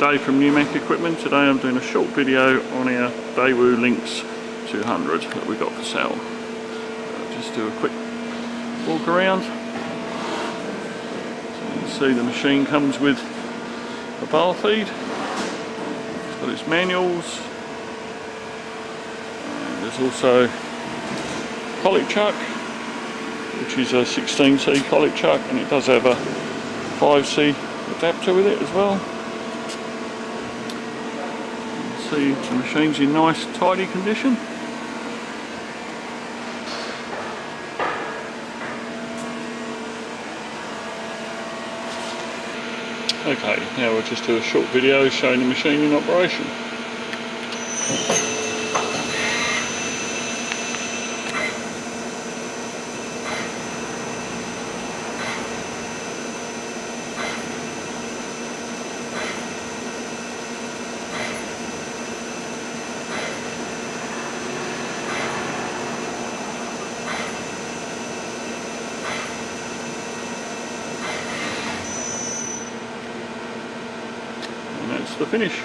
Dave from Newmac Equipment. Today I'm doing a short video on our Daewoo Lynx 200 that we got for sale. Just do a quick walk around. So you can see the machine comes with a Barfeed. It's got its manuals. And there's also collet chuck, which is a 16C collet chuck, and it does have a 5C adapter with it as well. You can see the machine's in nice tidy condition. Okay, now we'll just do a short video showing the machine in operation. And that's the finish.